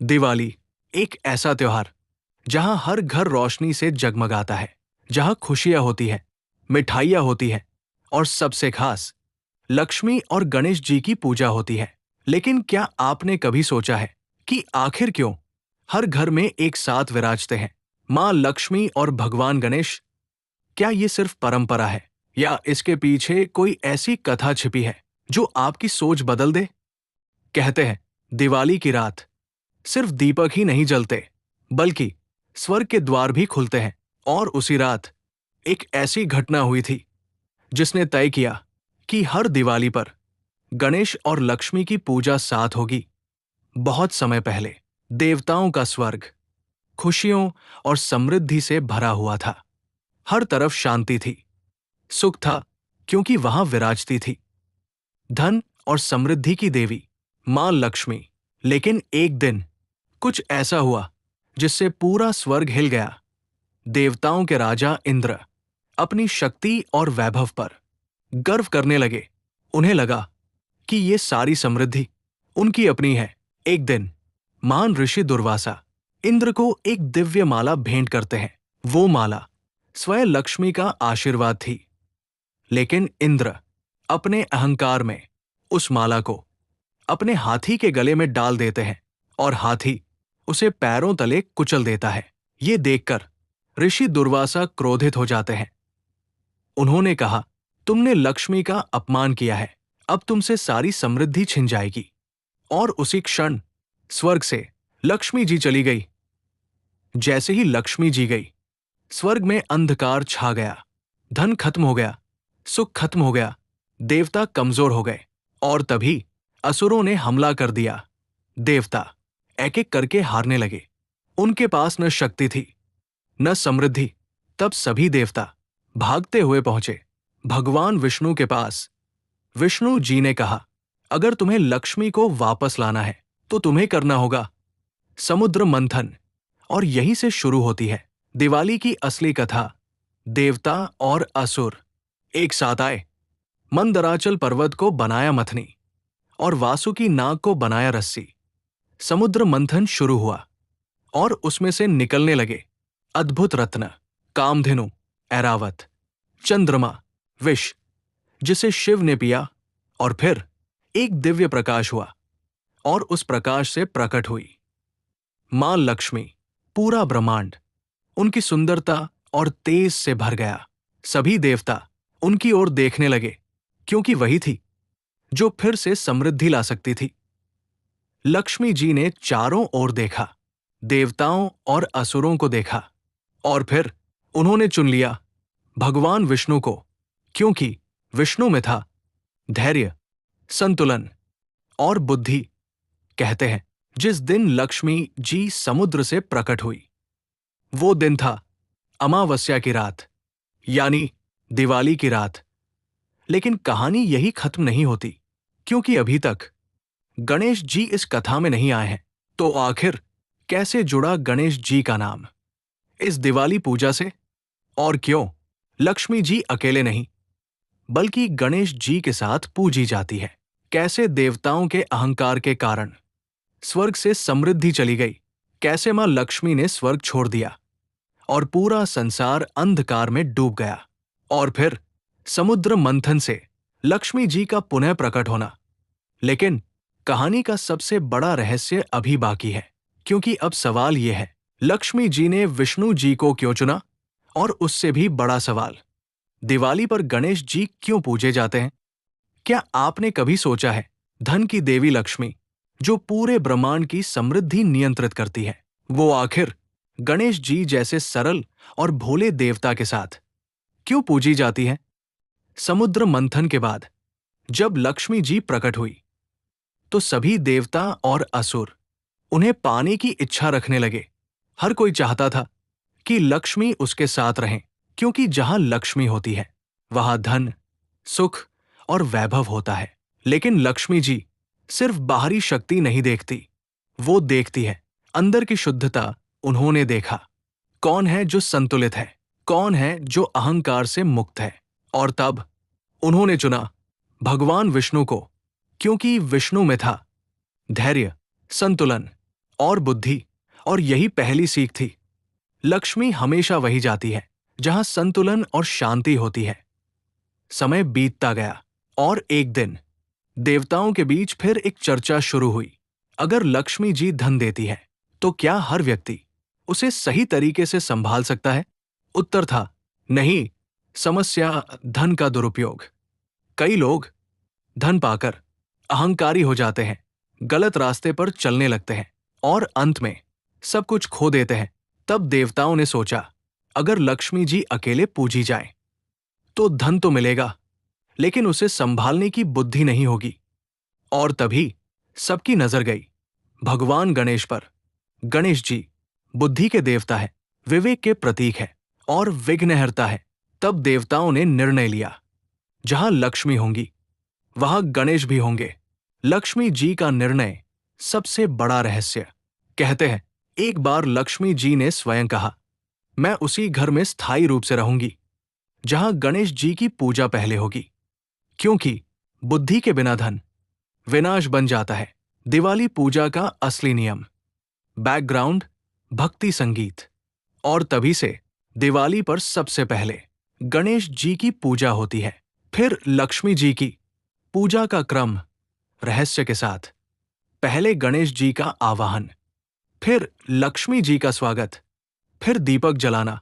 दिवाली एक ऐसा त्योहार जहां हर घर रोशनी से जगमगाता है, जहां खुशियां होती हैं, मिठाइयां होती हैं और सबसे खास लक्ष्मी और गणेश जी की पूजा होती है। लेकिन क्या आपने कभी सोचा है कि आखिर क्यों हर घर में एक साथ विराजते हैं मां लक्ष्मी और भगवान गणेश? क्या ये सिर्फ परंपरा है या इसके पीछे कोई ऐसी कथा छिपी है जो आपकी सोच बदल दे? कहते हैं दिवाली की रात सिर्फ दीपक ही नहीं जलते, बल्कि स्वर्ग के द्वार भी खुलते हैं। और उसी रात एक ऐसी घटना हुई थी जिसने तय किया कि हर दिवाली पर गणेश और लक्ष्मी की पूजा साथ होगी। बहुत समय पहले देवताओं का स्वर्ग खुशियों और समृद्धि से भरा हुआ था। हर तरफ शांति थी, सुख था, क्योंकि वहां विराजती थी धन और समृद्धि की देवी मां लक्ष्मी। लेकिन एक दिन कुछ ऐसा हुआ जिससे पूरा स्वर्ग हिल गया। देवताओं के राजा इंद्र अपनी शक्ति और वैभव पर गर्व करने लगे। उन्हें लगा कि ये सारी समृद्धि उनकी अपनी है। एक दिन महान ऋषि दुर्वासा इंद्र को एक दिव्य माला भेंट करते हैं। वो माला स्वयं लक्ष्मी का आशीर्वाद थी, लेकिन इंद्र अपने अहंकार में उस माला को अपने हाथी के गले में डाल देते हैं और हाथी उसे पैरों तले कुचल देता है। ये देखकर ऋषि दुर्वासा क्रोधित हो जाते हैं। उन्होंने कहा, तुमने लक्ष्मी का अपमान किया है, अब तुमसे सारी समृद्धि छिन जाएगी। और उसी क्षण स्वर्ग से लक्ष्मी जी चली गई। जैसे ही लक्ष्मी जी गई, स्वर्ग में अंधकार छा गया, धन खत्म हो गया, सुख खत्म हो गया, देवता कमजोर हो गए। और तभी असुरों ने हमला कर दिया। देवता एक एक करके हारने लगे। उनके पास न शक्ति थी न समृद्धि। तब सभी देवता भागते हुए पहुंचे भगवान विष्णु के पास। विष्णु जी ने कहा, अगर तुम्हें लक्ष्मी को वापस लाना है तो तुम्हें करना होगा समुद्र मंथन। और यहीं से शुरू होती है दिवाली की असली कथा। देवता और असुर एक साथ आए, मंदराचल पर्वत को बनाया मथनी और वासुकी नाग को बनाया रस्सी। समुद्र मंथन शुरू हुआ और उसमें से निकलने लगे अद्भुत रत्न, कामधेनु, ऐरावत, चंद्रमा, विष, जिसे शिव ने पिया। और फिर एक दिव्य प्रकाश हुआ और उस प्रकाश से प्रकट हुई मां लक्ष्मी। पूरा ब्रह्मांड उनकी सुंदरता और तेज से भर गया। सभी देवता उनकी ओर देखने लगे, क्योंकि वही थी जो फिर से समृद्धि ला सकती थी। लक्ष्मी जी ने चारों ओर देखा, देवताओं और असुरों को देखा, और फिर उन्होंने चुन लिया भगवान विष्णु को, क्योंकि विष्णु में था धैर्य, संतुलन और बुद्धि। कहते हैं जिस दिन लक्ष्मी जी समुद्र से प्रकट हुई, वो दिन था अमावस्या की रात, यानी दिवाली की रात। लेकिन कहानी यही खत्म नहीं होती, क्योंकि अभी तक गणेश जी इस कथा में नहीं आए हैं। तो आखिर कैसे जुड़ा गणेश जी का नाम इस दिवाली पूजा से? और क्यों लक्ष्मी जी अकेले नहीं, बल्कि गणेश जी के साथ पूजी जाती है? कैसे देवताओं के अहंकार के कारण स्वर्ग से समृद्धि चली गई? कैसे मां लक्ष्मी ने स्वर्ग छोड़ दिया और पूरा संसार अंधकार में डूब गया? और फिर समुद्र मंथन से लक्ष्मी जी का पुनः प्रकट होना। लेकिन कहानी का सबसे बड़ा रहस्य अभी बाकी है, क्योंकि अब सवाल यह है, लक्ष्मी जी ने विष्णु जी को क्यों चुना? और उससे भी बड़ा सवाल, दिवाली पर गणेश जी क्यों पूजे जाते हैं? क्या आपने कभी सोचा है, धन की देवी लक्ष्मी, जो पूरे ब्रह्मांड की समृद्धि नियंत्रित करती है, वो आखिर गणेश जी जैसे सरल और भोले देवता के साथ क्यों पूजी जाती है? समुद्र मंथन के बाद जब लक्ष्मी जी प्रकट हुई, तो सभी देवता और असुर उन्हें पाने की इच्छा रखने लगे। हर कोई चाहता था कि लक्ष्मी उसके साथ रहें, क्योंकि जहां लक्ष्मी होती है वहां धन, सुख और वैभव होता है। लेकिन लक्ष्मी जी सिर्फ बाहरी शक्ति नहीं देखती, वो देखती है अंदर की शुद्धता। उन्होंने देखा कौन है जो संतुलित है, कौन है जो अहंकार से मुक्त है। और तब उन्होंने चुना भगवान विष्णु को, क्योंकि विष्णु में था धैर्य, संतुलन और बुद्धि। और यही पहली सीख थी। लक्ष्मी हमेशा वही जाती है जहां संतुलन और शांति होती है। समय बीतता गया और एक दिन देवताओं के बीच फिर एक चर्चा शुरू हुई। अगर लक्ष्मी जी धन देती है तो क्या हर व्यक्ति उसे सही तरीके से संभाल सकता है? उत्तर था नहीं। समस्या धन का दुरुपयोग। कई लोग धन पाकर अहंकारी हो जाते हैं, गलत रास्ते पर चलने लगते हैं और अंत में सब कुछ खो देते हैं। तब देवताओं ने सोचा, अगर लक्ष्मी जी अकेले पूजी जाए तो धन तो मिलेगा, लेकिन उसे संभालने की बुद्धि नहीं होगी। और तभी सबकी नजर गई भगवान गणेश पर। गणेश जी बुद्धि के देवता है, विवेक के प्रतीक है और विघ्नहर्ता है। तब देवताओं ने निर्णय लिया, जहां लक्ष्मी होंगी वहां गणेश भी होंगे। लक्ष्मी जी का निर्णय सबसे बड़ा रहस्य। कहते हैं, एक बार लक्ष्मी जी ने स्वयं कहा, मैं उसी घर में स्थायी रूप से रहूंगी जहां गणेश जी की पूजा पहले होगी, क्योंकि बुद्धि के बिना धन विनाश बन जाता है। दिवाली पूजा का असली नियम। बैकग्राउंड भक्ति संगीत। और तभी से दिवाली पर सबसे पहले गणेश जी की पूजा होती है, फिर लक्ष्मी जी की पूजा का क्रम रहस्य के साथ। पहले गणेश जी का आवाहन, फिर लक्ष्मी जी का स्वागत, फिर दीपक जलाना।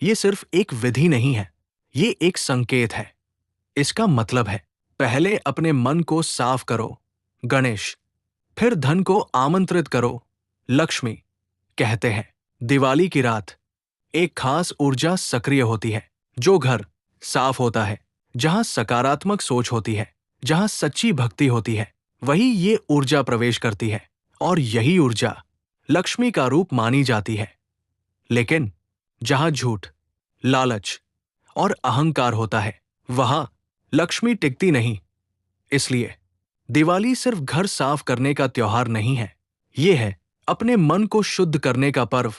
ये सिर्फ एक विधि नहीं है, ये एक संकेत है। इसका मतलब है, पहले अपने मन को साफ करो गणेश, फिर धन को आमंत्रित करो लक्ष्मी। कहते हैं, दिवाली की रात एक खास ऊर्जा सक्रिय होती है। जो घर साफ होता है, जहां सकारात्मक सोच होती है, जहां सच्ची भक्ति होती है, वही ये ऊर्जा प्रवेश करती है और यही ऊर्जा लक्ष्मी का रूप मानी जाती है। लेकिन जहां झूठ, लालच और अहंकार होता है, वहां लक्ष्मी टिकती नहीं। इसलिए दिवाली सिर्फ घर साफ करने का त्योहार नहीं है, ये है अपने मन को शुद्ध करने का पर्व।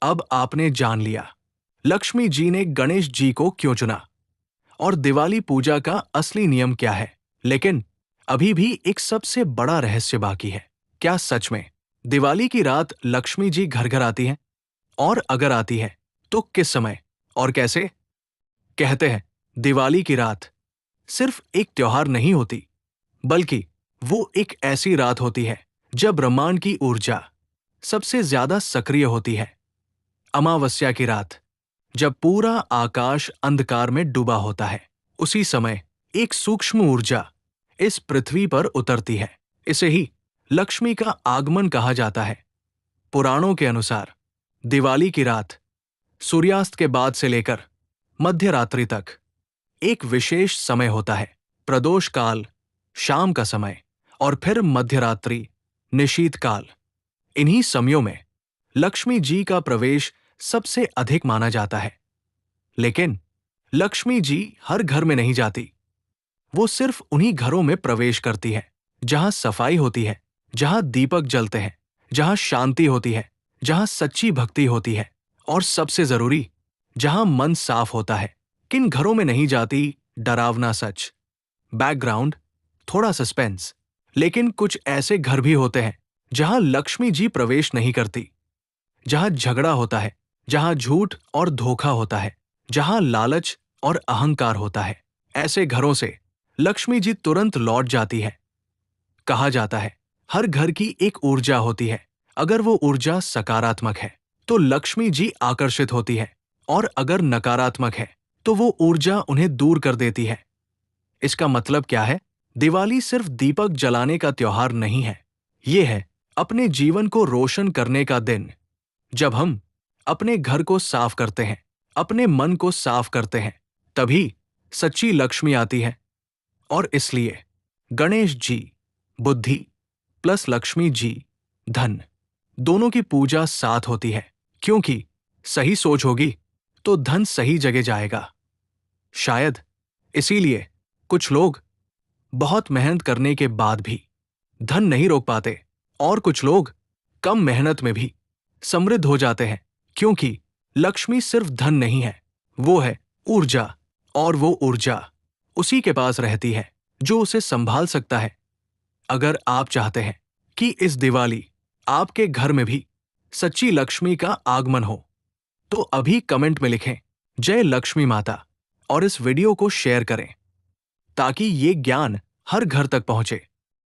अब आपने जान लिया लक्ष्मी जी ने गणेश जी को क्यों चुना और दिवाली पूजा का असली नियम क्या है। लेकिन अभी भी एक सबसे बड़ा रहस्य बाकी है। क्या सच में दिवाली की रात लक्ष्मी जी घर घर आती हैं? और अगर आती है तो किस समय और कैसे? कहते हैं, दिवाली की रात सिर्फ एक त्योहार नहीं होती, बल्कि वो एक ऐसी रात होती है जब ब्रह्मांड की ऊर्जा सबसे ज्यादा सक्रिय होती है। अमावस्या की रात, जब पूरा आकाश अंधकार में डूबा होता है, उसी समय एक सूक्ष्म ऊर्जा इस पृथ्वी पर उतरती है। इसे ही लक्ष्मी का आगमन कहा जाता है। पुराणों के अनुसार दिवाली की रात सूर्यास्त के बाद से लेकर मध्य रात्रि तक एक विशेष समय होता है। प्रदोष काल, शाम का समय, और फिर मध्यरात्रि, निशीत काल। इन्हीं समयों में लक्ष्मी जी का प्रवेश सबसे अधिक माना जाता है। लेकिन लक्ष्मी जी हर घर में नहीं जाती। वो सिर्फ उन्हीं घरों में प्रवेश करती है जहां सफाई होती है, जहां दीपक जलते हैं, जहां शांति होती है, जहां सच्ची भक्ति होती है, और सबसे जरूरी, जहां मन साफ होता है। किन घरों में नहीं जाती? डरावना सच। बैकग्राउंड थोड़ा सस्पेंस। लेकिन कुछ ऐसे घर भी होते हैं जहां लक्ष्मी जी प्रवेश नहीं करती, जहां झगड़ा होता है, जहां झूठ और धोखा होता है, जहां लालच और अहंकार होता है। ऐसे घरों से लक्ष्मी जी तुरंत लौट जाती है। कहा जाता है, हर घर की एक ऊर्जा होती है। अगर वो ऊर्जा सकारात्मक है तो लक्ष्मी जी आकर्षित होती है, और अगर नकारात्मक है तो वो ऊर्जा उन्हें दूर कर देती है। इसका मतलब क्या है? दिवाली सिर्फ दीपक जलाने का त्योहार नहीं है, ये है अपने जीवन को रोशन करने का दिन। जब हम अपने घर को साफ करते हैं, अपने मन को साफ करते हैं, तभी सच्ची लक्ष्मी आती है। और इसलिए गणेश जी बुद्धि प्लस लक्ष्मी जी धन, दोनों की पूजा साथ होती है, क्योंकि सही सोच होगी तो धन सही जगह जाएगा। शायद इसीलिए कुछ लोग बहुत मेहनत करने के बाद भी धन नहीं रोक पाते, और कुछ लोग कम मेहनत में भी समृद्ध हो जाते हैं, क्योंकि लक्ष्मी सिर्फ धन नहीं है, वो है ऊर्जा। और वो ऊर्जा उसी के पास रहती है जो उसे संभाल सकता है। अगर आप चाहते हैं कि इस दिवाली आपके घर में भी सच्ची लक्ष्मी का आगमन हो तो अभी कमेंट में लिखें जय लक्ष्मी माता और इस वीडियो को शेयर करें ताकि ये ज्ञान हर घर तक पहुंचे।